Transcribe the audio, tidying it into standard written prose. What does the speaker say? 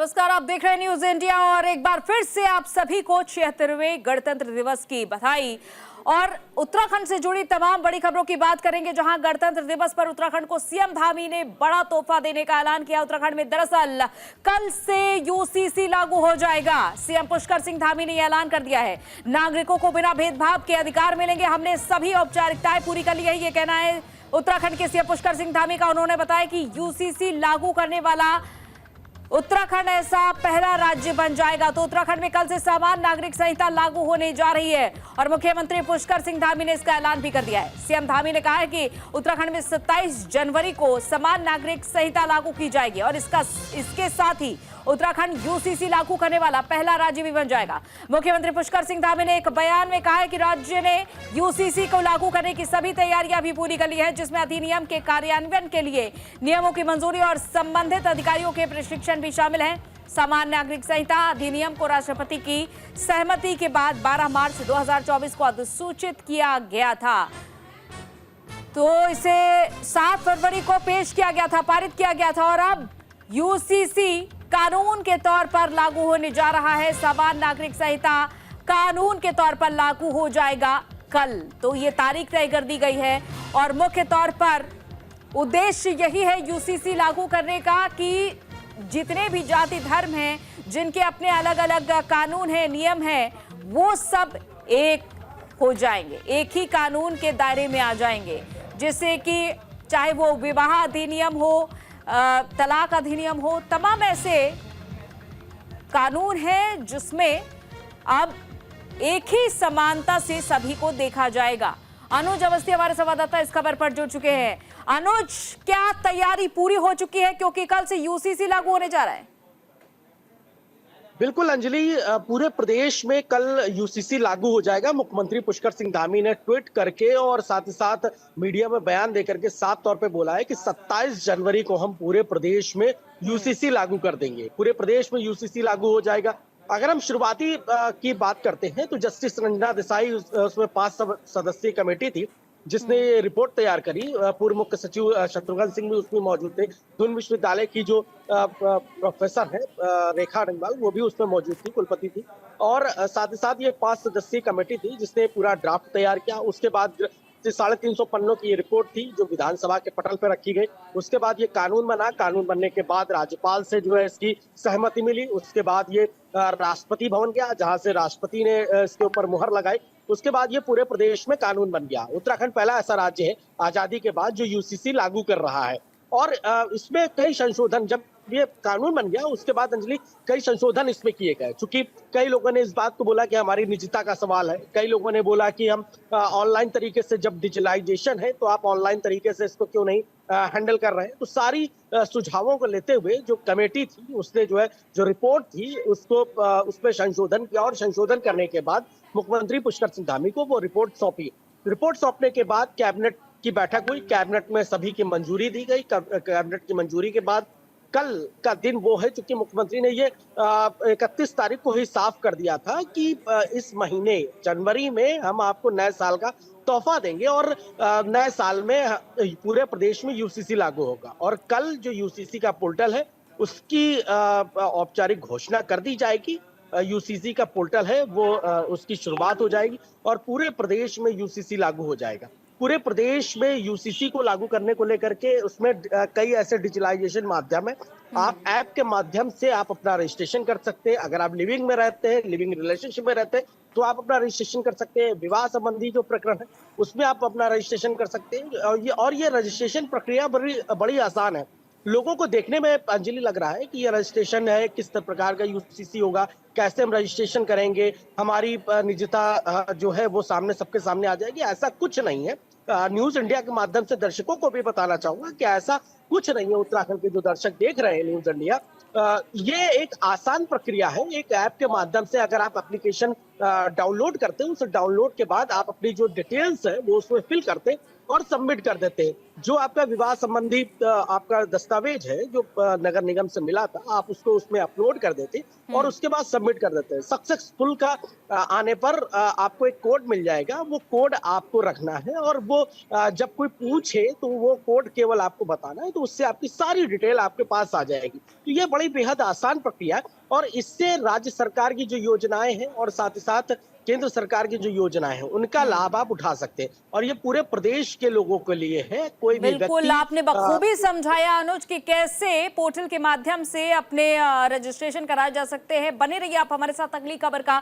नमस्कार, आप देख रहे हैं न्यूज इंडिया और एक बार फिर से आप सभी को 76वें गणतंत्र दिवस की बधाई। और उत्तराखंड से जुड़ी तमाम बड़ी खबरों की बात करेंगे, जहां गणतंत्र दिवस पर उत्तराखंड को सीएम धामी ने बड़ा तोहफा देने का ऐलान किया। उत्तराखंड में दरअसल कल से यूसीसी लागू हो जाएगा। सीएम पुष्कर सिंह धामी ने यह ऐलान कर दिया है। नागरिकों को बिना भेदभाव के अधिकार मिलेंगे, हमने सभी औपचारिकताएं पूरी कर ली है, ये कहना है उत्तराखंड के सीएम पुष्कर सिंह धामी का। उन्होंने बताया कि यूसीसी लागू करने वाला उत्तराखंड ऐसा पहला राज्य बन जाएगा। तो उत्तराखंड में कल से सामान्य नागरिक संहिता लागू होने जा रही है और मुख्यमंत्री पुष्कर सिंह धामी ने इसका ऐलान भी कर दिया है। सीएम धामी ने कहा है कि उत्तराखंड में 27 जनवरी को समान नागरिक संहिता लागू की जाएगी और इसके साथ ही उत्तराखंड यूसीसी लागू करने वाला पहला राज्य भी बन जाएगा। मुख्यमंत्री पुष्कर सिंह धामी ने एक बयान में कहा है कि राज्य ने यूसीसी को लागू करने की सभी तैयारियां भी पूरी कर ली है, जिसमें अधिनियम के कार्यान्वयन के लिए नियमों की मंजूरी और संबंधित अधिकारियों के प्रशिक्षण भी शामिल है। सामान्य नागरिक संहिता अधिनियम को राष्ट्रपति की सहमति के बाद 12 मार्च 2024 को अधिसूचित किया गया था। तो इसे 7 फरवरी को पेश किया गया था, पारित किया गया था और अब यूसीसी कानून के तौर पर लागू होने जा रहा है। सामान्य नागरिक संहिता कानून के तौर पर लागू हो जाएगा कल। तो ये तारीख तय कर दी गई है और मुख्य तौर पर उद्देश्य यही है यूसीसी लागू करने का कि जितने भी जाति धर्म हैं, जिनके अपने अलग अलग कानून हैं, नियम हैं, वो सब एक हो जाएंगे, एक ही कानून के दायरे में आ जाएंगे। जिससे कि चाहे वो विवाह अधिनियम हो, तलाक अधिनियम हो, तमाम ऐसे कानून हैं जिसमें अब एक ही समानता से सभी को देखा जाएगा। अनुज अवस्थी हमारे संवाददाता इस खबर पर जुड़ चुके हैं। अनुज, क्या तैयारी पूरी हो चुकी है, क्योंकि कल से यूसीसी लागू होने जा रहा है? बिल्कुल अंजलि, पूरे प्रदेश में कल यूसीसी लागू हो जाएगा। मुख्यमंत्री पुष्कर सिंह धामी ने ट्वीट करके और साथ ही साथ मीडिया में बयान देकर के साफ तौर पे बोला है कि 27 जनवरी को हम पूरे प्रदेश में यूसीसी लागू कर देंगे। पूरे प्रदेश में यूसीसी लागू हो जाएगा। अगर हम शुरुआती की बात करते हैं तो जस्टिस रंजना देसाई उसमें 5 सदस्यीय कमेटी थी जिसने रिपोर्ट तैयार करी। पूर्व मुख्य सचिव शत्रुघ्न सिंह भी उसमें मौजूद थे। दून विश्वविद्यालय की जो प्रोफेसर है रेखा डंगवाल, वो भी उसमें मौजूद थी, कुलपति थी। और साथ ही साथ ये 5 सदस्यीय कमेटी थी जिसने पूरा ड्राफ्ट तैयार किया। उसके बाद 350 पन्नों की ये रिपोर्ट थी जो विधानसभा के पटल पर रखी गई। उसके बाद ये कानून बना। कानून बनने के बाद राज्यपाल से जो है इसकी सहमति मिली। उसके बाद ये राष्ट्रपति भवन गया, जहां से राष्ट्रपति ने इसके ऊपर मुहर लगाई। उसके बाद ये पूरे प्रदेश में कानून बन गया। उत्तराखंड पहला ऐसा राज्य है आजादी के बाद जो यूसीसी लागू कर रहा है। और इसमें कई संशोधन, जब ये कानून बन गया उसके बाद अंजलि कई संशोधन इसमें किए गए। चूंकि कई लोगों ने इस बात को बोला कि हमारी निजता का सवाल है, कई लोगों ने बोला कि हम ऑनलाइन तरीके से, जब डिजिटलाइजेशन है तो आप ऑनलाइन तरीके से इसको क्यों नहीं हैंडल कर रहे हैं। तो सारी सुझावों को लेते हुए जो कमेटी थी उसने जो है जो रिपोर्ट थी उसको उसमें संशोधन किया और संशोधन करने के बाद मुख्यमंत्री पुष्कर सिंह धामी को वो रिपोर्ट सौंपी। रिपोर्ट सौंपने के बाद कैबिनेट की बैठक हुई। कैबिनेट में सभी की मंजूरी दी गई। कैबिनेट की मंजूरी के बाद कल का दिन वो है, चूंकि मुख्यमंत्री ने ये 31 तारीख को ही साफ कर दिया था कि इस महीने जनवरी में हम आपको नए साल का तोहफा देंगे और नए साल में पूरे प्रदेश में यूसीसी लागू होगा। और कल जो यूसीसी का पोर्टल है उसकी औपचारिक घोषणा कर दी जाएगी। यूसीसी का पोर्टल है वो उसकी शुरुआत हो जाएगी और पूरे प्रदेश में यूसीसी लागू हो जाएगा। पूरे प्रदेश में यूसीसी को लागू करने को लेकर के उसमें कई ऐसे डिजिटलाइजेशन माध्यम है। आप ऐप के माध्यम से आप अपना रजिस्ट्रेशन कर सकते हैं। अगर आप लिविंग में रहते हैं, लिविंग रिलेशनशिप में रहते हैं, तो आप अपना रजिस्ट्रेशन कर सकते हैं। विवाह संबंधी जो प्रकरण है उसमें आप अपना रजिस्ट्रेशन कर सकते हैं। और ये रजिस्ट्रेशन प्रक्रिया बड़ी आसान है। लोगों को देखने में अंजलि लग रहा है कि ये रजिस्ट्रेशन है, किस प्रकार का यूसीसी होगा, कैसे हम रजिस्ट्रेशन करेंगे, हमारी निजता जो है वो सामने सबके सामने आ जाएगी। ऐसा कुछ नहीं है। न्यूज इंडिया के माध्यम से दर्शकों को भी बताना चाहूंगा कि ऐसा कुछ नहीं है। उत्तराखंड के जो दर्शक देख रहे हैं न्यूज इंडिया, ये एक आसान प्रक्रिया है। एक ऐप के माध्यम से अगर आप एप्लीकेशन डाउनलोड करते हैं। उस डाउनलोड के बाद आप अपनी जो डिटेल्स है वो उसमें फिल करते और सबमिट कर देते हैं। जो आपका विवाह संबंधी आपका दस्तावेज है जो नगर निगम से मिला था, आप उसको उसमें अपलोड कर देते और उसके बाद सबमिट कर देते हैं। सक्सेसफुल का आने पर आपको एक कोड मिल जाएगा, वो कोड आपको रखना है और वो जब कोई पूछे तो वो कोड केवल आपको बताना है, तो उससे आपकी सारी डिटेल आपके पास आ जाएगी। तो ये बड़ी बेहद आसान प्रक्रिया है और इससे राज्य सरकार की जो योजनाएं हैं और साथ ही साथ केंद्र सरकार की जो योजनाएं हैं उनका लाभ आप उठा सकते हैं और ये पूरे प्रदेश के लोगों के लिए है। कोई भी बिल्कुल, व्यक्ति आपने बखूबी समझाया अनुज कि कैसे पोर्टल के माध्यम से अपने रजिस्ट्रेशन कराए जा सकते हैं। बने रहिए आप हमारे साथ, अगली खबर का